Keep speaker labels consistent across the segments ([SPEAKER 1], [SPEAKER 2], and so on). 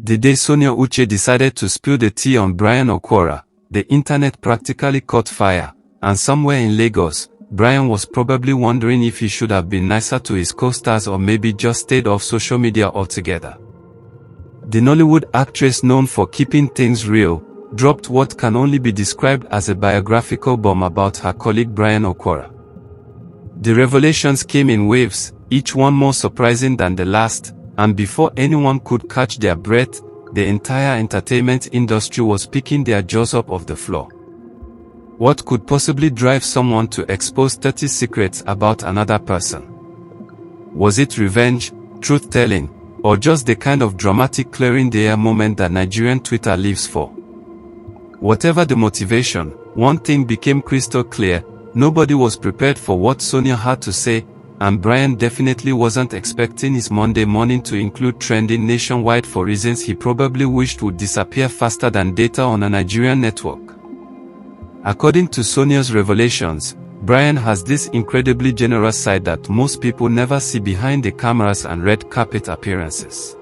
[SPEAKER 1] The day Sonia Uche decided to spill the tea on Brian Okwara, the internet practically caught fire, and somewhere in Lagos, Brian was probably wondering if he should have been nicer to his co-stars or maybe just stayed off social media altogether. The Nollywood actress, known for keeping things real, dropped what can only be described as a biographical bomb about her colleague Brian Okwara. The revelations came in waves, each one more surprising than the last, and before anyone could catch their breath, the entire entertainment industry was picking their jaws up off the floor. What could possibly drive someone to expose 30 secrets about another person? Was it revenge, truth-telling, or just the kind of dramatic clearing the air moment that Nigerian Twitter lives for? Whatever the motivation, one thing became crystal clear: nobody was prepared for what Sonia had to say, and Brian definitely wasn't expecting his Monday morning to include trending nationwide for reasons he probably wished would disappear faster than data on a Nigerian network. According to Sonia's revelations, Brian has this incredibly generous side that most people never see behind the cameras and red carpet appearances.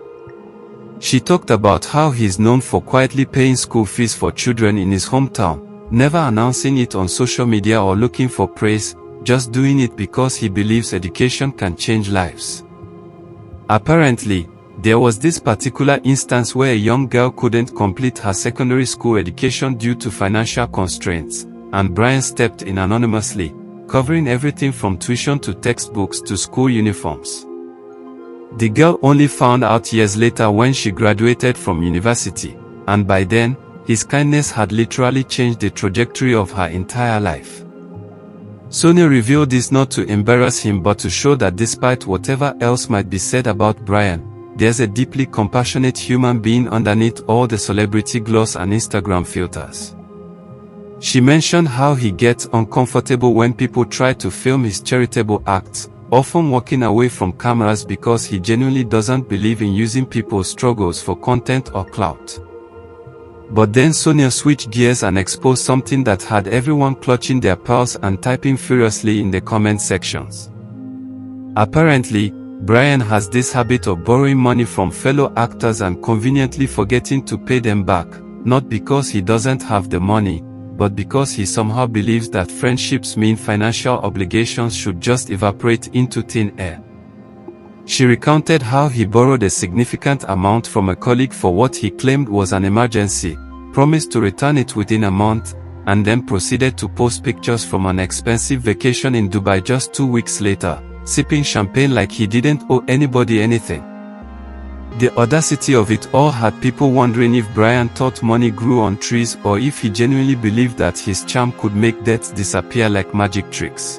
[SPEAKER 1] She talked about how he's known for quietly paying school fees for children in his hometown, never announcing it on social media or looking for praise, just doing it because he believes education can change lives. Apparently, there was this particular instance where a young girl couldn't complete her secondary school education due to financial constraints, and Brian stepped in anonymously, covering everything from tuition to textbooks to school uniforms. The girl only found out years later when she graduated from university, and by then, his kindness had literally changed the trajectory of her entire life. Sonia revealed this not to embarrass him but to show that despite whatever else might be said about Brian, there's a deeply compassionate human being underneath all the celebrity gloss and Instagram filters. She mentioned how he gets uncomfortable when people try to film his charitable acts, often walking away from cameras because he genuinely doesn't believe in using people's struggles for content or clout. But then Sonia switched gears and exposed something that had everyone clutching their pearls and typing furiously in the comment sections. Apparently, Brian has this habit of borrowing money from fellow actors and conveniently forgetting to pay them back, not because he doesn't have the money, but because he somehow believes that friendships mean financial obligations should just evaporate into thin air. She recounted how he borrowed a significant amount from a colleague for what he claimed was an emergency, promised to return it within a month, and then proceeded to post pictures from an expensive vacation in Dubai just 2 weeks later, sipping champagne like he didn't owe anybody anything. The audacity of it all had people wondering if Brian thought money grew on trees or if he genuinely believed that his charm could make debts disappear like magic tricks.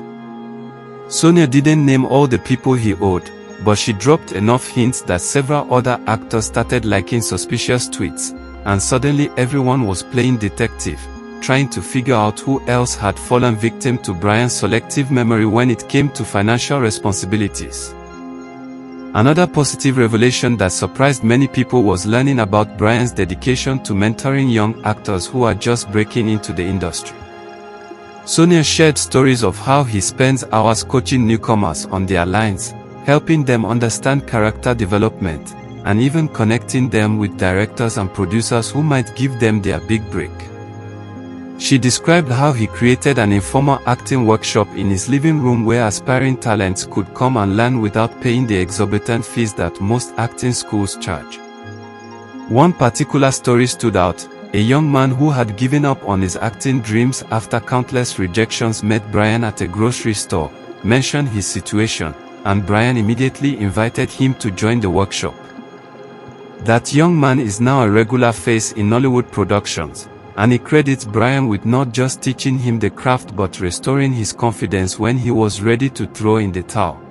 [SPEAKER 1] Sonia didn't name all the people he owed, but she dropped enough hints that several other actors started liking suspicious tweets, and suddenly everyone was playing detective, trying to figure out who else had fallen victim to Brian's selective memory when it came to financial responsibilities. Another positive revelation that surprised many people was learning about Brian's dedication to mentoring young actors who are just breaking into the industry. Sonia shared stories of how he spends hours coaching newcomers on their lines, helping them understand character development, and even connecting them with directors and producers who might give them their big break. She described how he created an informal acting workshop in his living room where aspiring talents could come and learn without paying the exorbitant fees that most acting schools charge. One particular story stood out. A young man who had given up on his acting dreams after countless rejections met Brian at a grocery store, mentioned his situation, and Brian immediately invited him to join the workshop. That young man is now a regular face in Nollywood productions, and he credits Brian with not just teaching him the craft but restoring his confidence when he was ready to throw in the towel.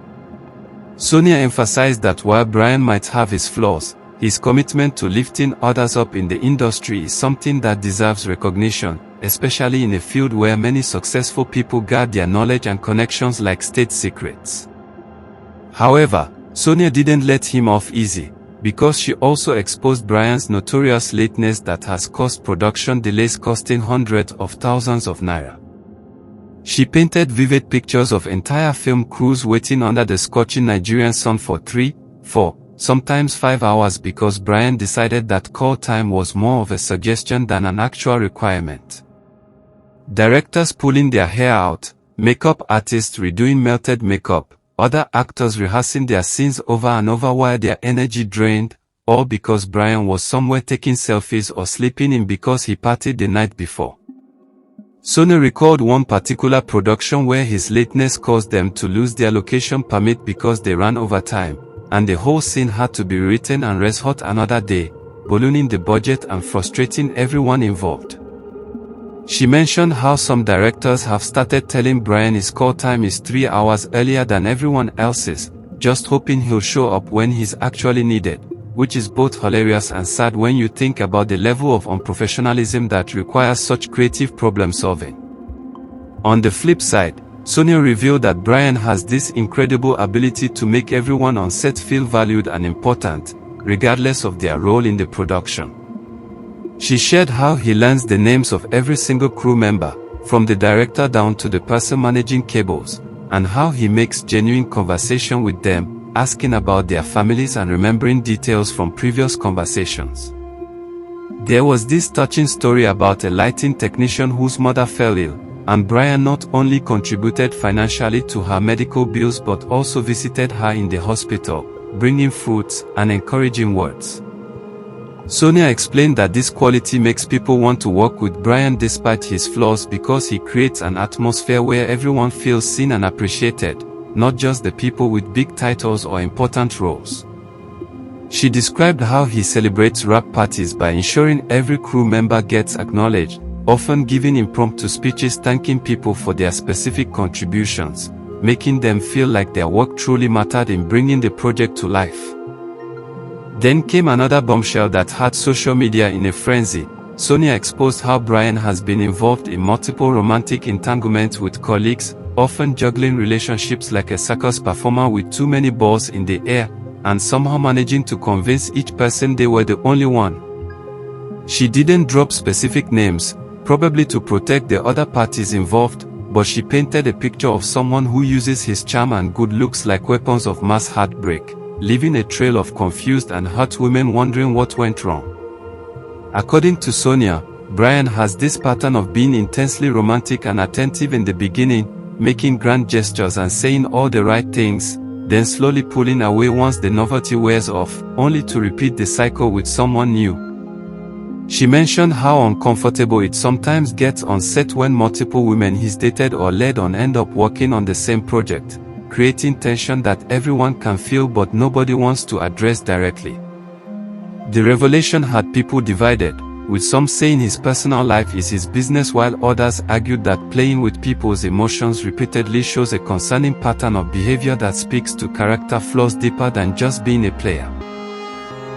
[SPEAKER 1] Sonia emphasized that while Brian might have his flaws, his commitment to lifting others up in the industry is something that deserves recognition, especially in a field where many successful people guard their knowledge and connections like state secrets. However, Sonia didn't let him off easy, because she also exposed Brian's notorious lateness that has caused production delays costing hundreds of thousands of naira. She painted vivid pictures of entire film crews waiting under the scorching Nigerian sun for 3, 4, sometimes 5 hours because Brian decided that call time was more of a suggestion than an actual requirement. Directors pulling their hair out, makeup artists redoing melted makeup, other actors rehearsing their scenes over and over while their energy drained, all because Brian was somewhere taking selfies or sleeping in because he partied the night before. Sonia recalled one particular production where his lateness caused them to lose their location permit because they ran over time, and the whole scene had to be written and reshot another day, ballooning the budget and frustrating everyone involved. She mentioned how some directors have started telling Brian his call time is 3 hours earlier than everyone else's, just hoping he'll show up when he's actually needed, which is both hilarious and sad when you think about the level of unprofessionalism that requires such creative problem solving. On the flip side, Sonia revealed that Brian has this incredible ability to make everyone on set feel valued and important, regardless of their role in the production. She shared how he learns the names of every single crew member, from the director down to the person managing cables, and how he makes genuine conversation with them, asking about their families and remembering details from previous conversations. There was this touching story about a lighting technician whose mother fell ill, and Brian not only contributed financially to her medical bills but also visited her in the hospital, bringing fruits and encouraging words. Sonia explained that this quality makes people want to work with Brian despite his flaws because he creates an atmosphere where everyone feels seen and appreciated, not just the people with big titles or important roles. She described how he celebrates wrap parties by ensuring every crew member gets acknowledged, often giving impromptu speeches thanking people for their specific contributions, making them feel like their work truly mattered in bringing the project to life. Then came another bombshell that had social media in a frenzy. Sonia exposed how Brian has been involved in multiple romantic entanglements with colleagues, often juggling relationships like a circus performer with too many balls in the air, and somehow managing to convince each person they were the only one. She didn't drop specific names, probably to protect the other parties involved, but she painted a picture of someone who uses his charm and good looks like weapons of mass heartbreak, leaving a trail of confused and hurt women wondering what went wrong. According to Sonia, Brian has this pattern of being intensely romantic and attentive in the beginning, making grand gestures and saying all the right things, then slowly pulling away once the novelty wears off, only to repeat the cycle with someone new. She mentioned how uncomfortable it sometimes gets on set when multiple women he's dated or led on end up working on the same project, creating tension that everyone can feel but nobody wants to address directly. The revelation had people divided, with some saying his personal life is his business while others argued that playing with people's emotions repeatedly shows a concerning pattern of behavior that speaks to character flaws deeper than just being a player.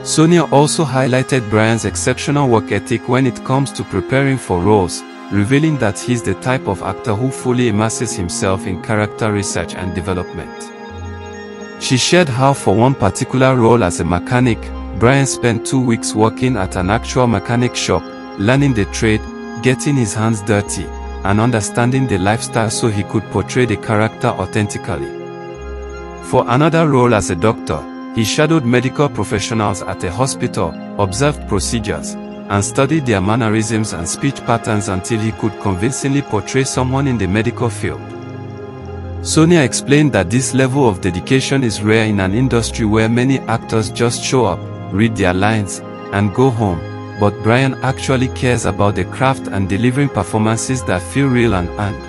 [SPEAKER 1] Sonia also highlighted Brian's exceptional work ethic when it comes to preparing for roles, revealing that he's the type of actor who fully immerses himself in character research and development. She shared how for one particular role as a mechanic, Brian spent 2 weeks working at an actual mechanic shop, learning the trade, getting his hands dirty, and understanding the lifestyle so he could portray the character authentically. For another role as a doctor, he shadowed medical professionals at a hospital, observed procedures, and studied their mannerisms and speech patterns until he could convincingly portray someone in the medical field. Sonia explained that this level of dedication is rare in an industry where many actors just show up, read their lines, and go home, but Brian actually cares about the craft and delivering performances that feel real and earned.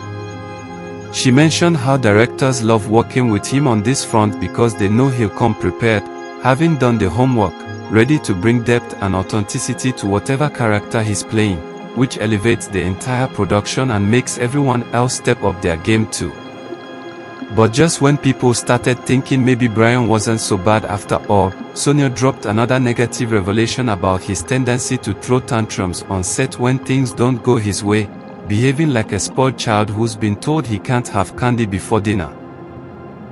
[SPEAKER 1] She mentioned how directors love working with him on this front because they know he'll come prepared, having done the homework, ready to bring depth and authenticity to whatever character he's playing, which elevates the entire production and makes everyone else step up their game too. But just when people started thinking maybe Brian wasn't so bad after all, Sonia dropped another negative revelation about his tendency to throw tantrums on set when things don't go his way, behaving like a spoiled child who's been told he can't have candy before dinner.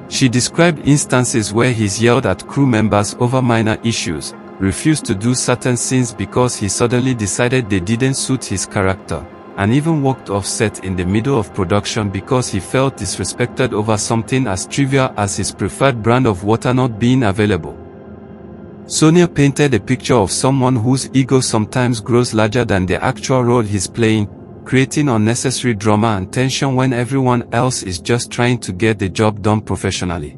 [SPEAKER 1] She described instances where he's yelled at crew members over minor issues, refused to do certain scenes because he suddenly decided they didn't suit his character, and even walked off set in the middle of production because he felt disrespected over something as trivial as his preferred brand of water not being available. Sonia painted a picture of someone whose ego sometimes grows larger than the actual role he's playing, creating unnecessary drama and tension when everyone else is just trying to get the job done professionally.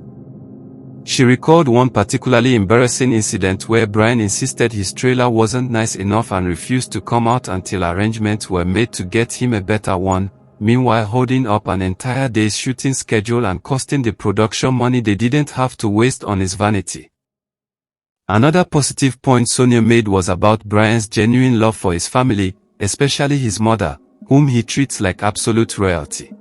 [SPEAKER 1] She recalled one particularly embarrassing incident where Brian insisted his trailer wasn't nice enough and refused to come out until arrangements were made to get him a better one, meanwhile holding up an entire day's shooting schedule and costing the production money they didn't have to waste on his vanity. Another positive point Sonia made was about Brian's genuine love for his family, especially his mother, whom he treats like absolute royalty.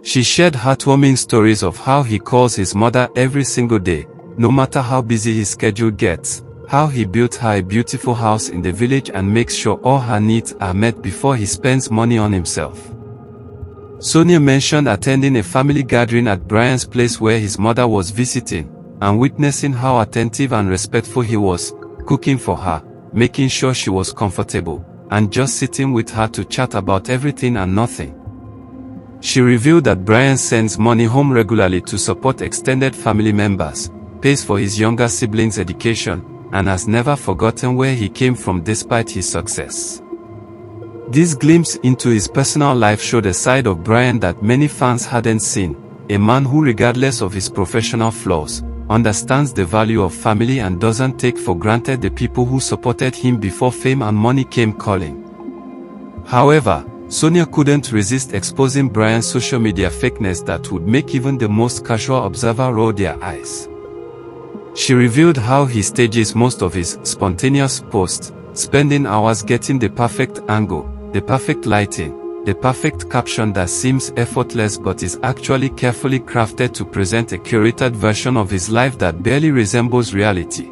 [SPEAKER 1] She shared heartwarming stories of how he calls his mother every single day, no matter how busy his schedule gets, how he built her a beautiful house in the village and makes sure all her needs are met before he spends money on himself. Sonia mentioned attending a family gathering at Brian's place where his mother was visiting, and witnessing how attentive and respectful he was, cooking for her, making sure she was comfortable, and just sitting with her to chat about everything and nothing. She revealed that Brian sends money home regularly to support extended family members, pays for his younger siblings' education, and has never forgotten where he came from despite his success. This glimpse into his personal life showed a side of Brian that many fans hadn't seen, a man who, regardless of his professional flaws, understands the value of family and doesn't take for granted the people who supported him before fame and money came calling. However, Sonia couldn't resist exposing Brian's social media fakeness that would make even the most casual observer roll their eyes. She revealed how he stages most of his spontaneous posts, spending hours getting the perfect angle, the perfect lighting, the perfect caption that seems effortless but is actually carefully crafted to present a curated version of his life that barely resembles reality.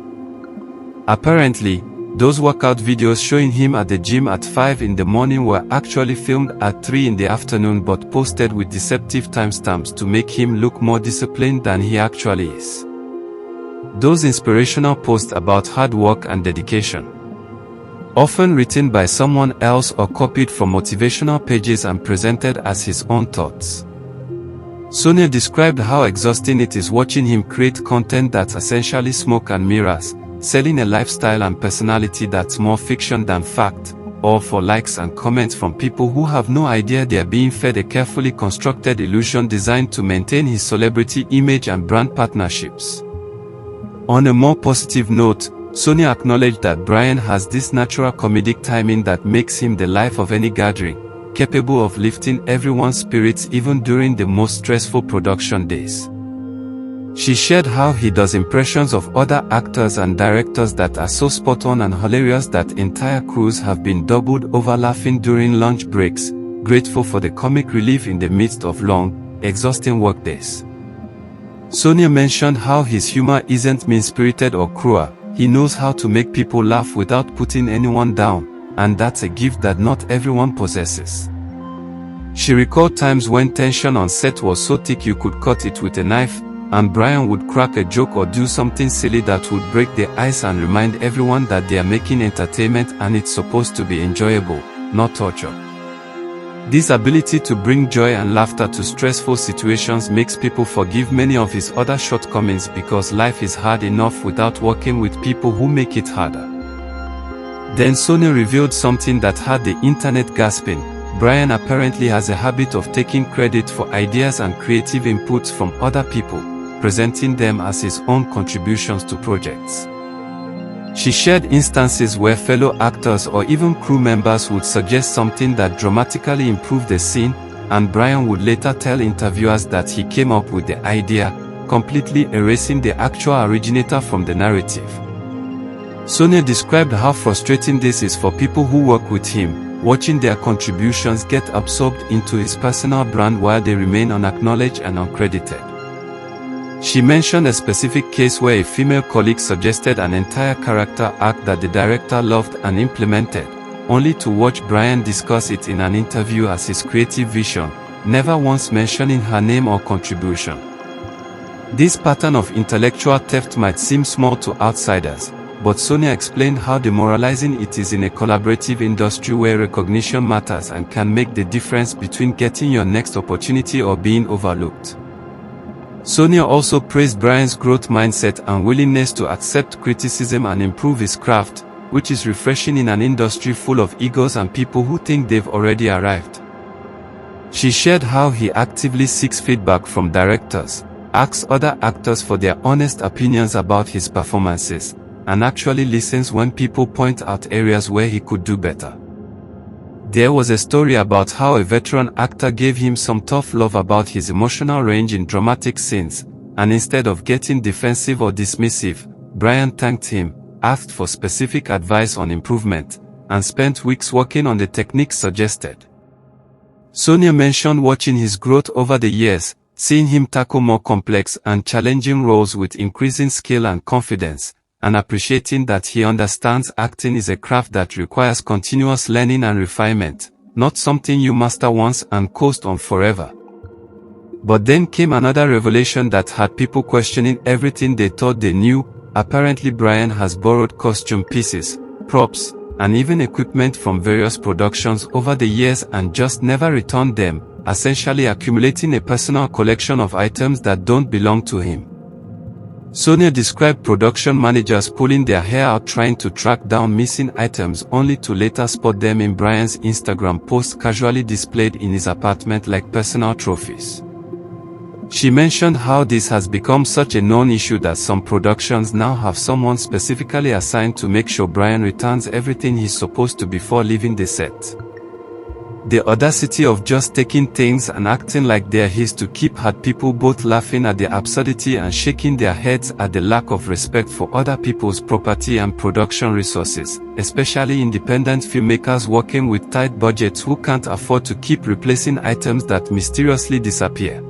[SPEAKER 1] Apparently, those workout videos showing him at the gym at 5 in the morning were actually filmed at 3 in the afternoon but posted with deceptive timestamps to make him look more disciplined than he actually is. Those inspirational posts about hard work and dedication, often written by someone else or copied from motivational pages and presented as his own thoughts. Sonia described how exhausting it is watching him create content that's essentially smoke and mirrors, selling a lifestyle and personality that's more fiction than fact, all for likes and comments from people who have no idea they're being fed a carefully constructed illusion designed to maintain his celebrity image and brand partnerships. On a more positive note, Sonia acknowledged that Brian has this natural comedic timing that makes him the life of any gathering, capable of lifting everyone's spirits even during the most stressful production days. She shared how he does impressions of other actors and directors that are so spot on and hilarious that entire crews have been doubled over laughing during lunch breaks, grateful for the comic relief in the midst of long, exhausting workdays. Sonia mentioned how his humor isn't mean-spirited or cruel. He knows how to make people laugh without putting anyone down, and that's a gift that not everyone possesses. She recalled times when tension on set was so thick you could cut it with a knife, and Brian would crack a joke or do something silly that would break the ice and remind everyone that they are making entertainment and it's supposed to be enjoyable, not torture. This ability to bring joy and laughter to stressful situations makes people forgive many of his other shortcomings because life is hard enough without working with people who make it harder. Then Sonia revealed something that had the internet gasping. Brian apparently has a habit of taking credit for ideas and creative inputs from other people, presenting them as his own contributions to projects. She shared instances where fellow actors or even crew members would suggest something that dramatically improved the scene, and Brian would later tell interviewers that he came up with the idea, completely erasing the actual originator from the narrative. Sonia described how frustrating this is for people who work with him, watching their contributions get absorbed into his personal brand while they remain unacknowledged and uncredited. She mentioned a specific case where a female colleague suggested an entire character arc that the director loved and implemented, only to watch Brian discuss it in an interview as his creative vision, never once mentioning her name or contribution. This pattern of intellectual theft might seem small to outsiders, but Sonia explained how demoralizing it is in a collaborative industry where recognition matters and can make the difference between getting your next opportunity or being overlooked. Sonia also praised Brian's growth mindset and willingness to accept criticism and improve his craft, which is refreshing in an industry full of egos and people who think they've already arrived. She shared how he actively seeks feedback from directors, asks other actors for their honest opinions about his performances, and actually listens when people point out areas where he could do better. There was a story about how a veteran actor gave him some tough love about his emotional range in dramatic scenes, and instead of getting defensive or dismissive, Brian thanked him, asked for specific advice on improvement, and spent weeks working on the techniques suggested. Sonia mentioned watching his growth over the years, seeing him tackle more complex and challenging roles with increasing skill and confidence, and appreciating that he understands acting is a craft that requires continuous learning and refinement, not something you master once and coast on forever. But then came another revelation that had people questioning everything they thought they knew. Apparently Brian has borrowed costume pieces, props, and even equipment from various productions over the years and just never returned them, essentially accumulating a personal collection of items that don't belong to him. Sonia described production managers pulling their hair out trying to track down missing items only to later spot them in Brian's Instagram posts casually displayed in his apartment like personal trophies. She mentioned how this has become such a known issue that some productions now have someone specifically assigned to make sure Brian returns everything he's supposed to before leaving the set. The audacity of just taking things and acting like they're his to keep had people both laughing at the absurdity and shaking their heads at the lack of respect for other people's property and production resources, especially independent filmmakers working with tight budgets who can't afford to keep replacing items that mysteriously disappear.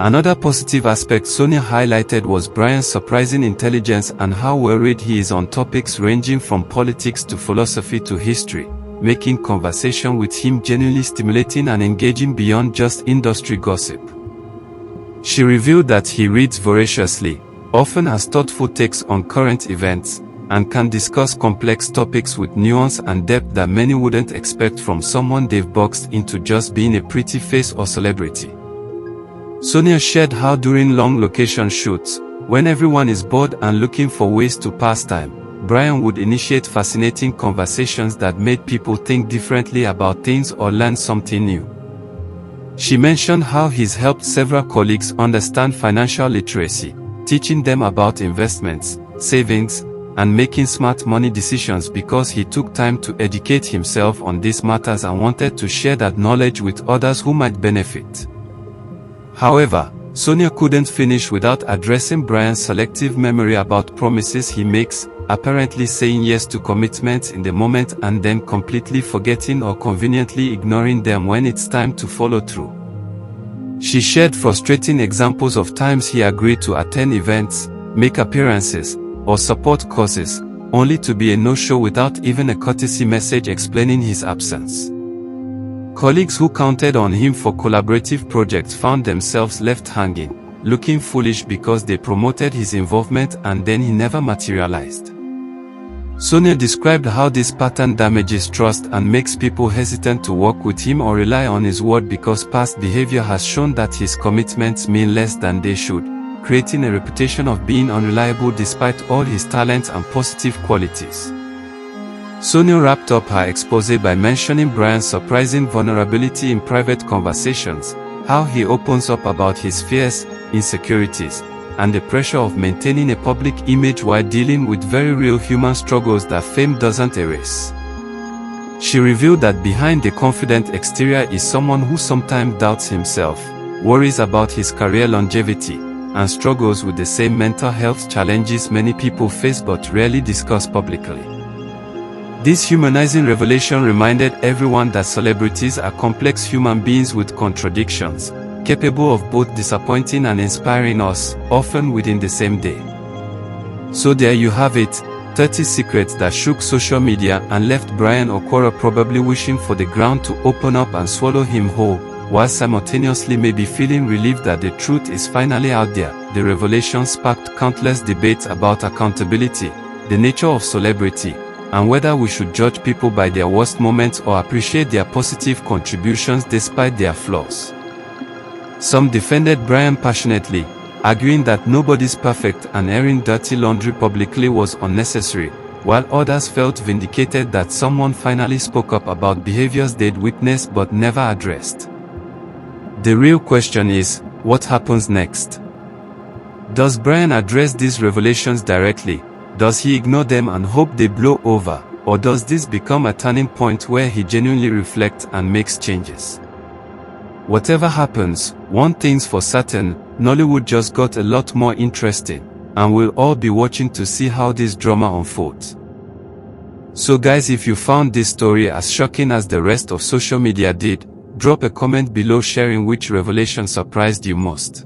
[SPEAKER 1] Another positive aspect Sonia highlighted was Brian's surprising intelligence and how well-read he is on topics ranging from politics to philosophy to history, making conversation with him genuinely stimulating and engaging beyond just industry gossip. She revealed that he reads voraciously, often has thoughtful takes on current events, and can discuss complex topics with nuance and depth that many wouldn't expect from someone they've boxed into just being a pretty face or celebrity. Sonia shared how during long location shoots, when everyone is bored and looking for ways to pass time, Brian would initiate fascinating conversations that made people think differently about things or learn something new. She mentioned how he's helped several colleagues understand financial literacy, teaching them about investments, savings, and making smart money decisions because he took time to educate himself on these matters and wanted to share that knowledge with others who might benefit. However, Sonia couldn't finish without addressing Brian's selective memory about promises he makes, apparently saying yes to commitments in the moment and then completely forgetting or conveniently ignoring them when it's time to follow through. She shared frustrating examples of times he agreed to attend events, make appearances, or support causes, only to be a no-show without even a courtesy message explaining his absence. Colleagues who counted on him for collaborative projects found themselves left hanging, looking foolish because they promoted his involvement and then he never materialized. Sonia described how this pattern damages trust and makes people hesitant to work with him or rely on his word because past behavior has shown that his commitments mean less than they should, creating a reputation of being unreliable despite all his talents and positive qualities. Sonia wrapped up her expose by mentioning Brian's surprising vulnerability in private conversations, how he opens up about his fears, insecurities, and the pressure of maintaining a public image while dealing with very real human struggles that fame doesn't erase. She revealed that behind the confident exterior is someone who sometimes doubts himself, worries about his career longevity, and struggles with the same mental health challenges many people face but rarely discuss publicly. This humanizing revelation reminded everyone that celebrities are complex human beings with contradictions, capable of both disappointing and inspiring us, often within the same day. So there you have it, 30 secrets that shook social media and left Brian Okwara probably wishing for the ground to open up and swallow him whole, while simultaneously maybe feeling relieved that the truth is finally out there. The revelation sparked countless debates about accountability, the nature of celebrity, and whether we should judge people by their worst moments or appreciate their positive contributions despite their flaws. Some defended Brian passionately, arguing that nobody's perfect and airing dirty laundry publicly was unnecessary, while others felt vindicated that someone finally spoke up about behaviors they'd witnessed but never addressed. The real question is, what happens next? Does Brian address these revelations directly? Does he ignore them and hope they blow over? Or does this become a turning point where he genuinely reflects and makes changes? Whatever happens, one thing's for certain, Nollywood just got a lot more interesting, and we'll all be watching to see how this drama unfolds. So guys, if you found this story as shocking as the rest of social media did, drop a comment below sharing which revelation surprised you most.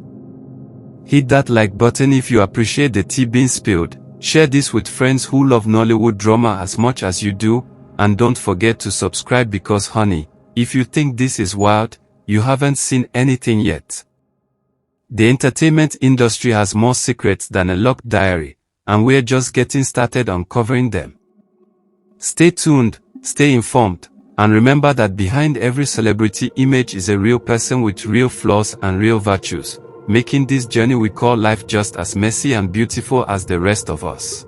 [SPEAKER 1] Hit that like button if you appreciate the tea being spilled, share this with friends who love Nollywood drama as much as you do, and don't forget to subscribe because honey, if you think this is wild, you haven't seen anything yet. The entertainment industry has more secrets than a locked diary, and we're just getting started uncovering them. Stay tuned, stay informed, and remember that behind every celebrity image is a real person with real flaws and real virtues, making this journey we call life just as messy and beautiful as the rest of us.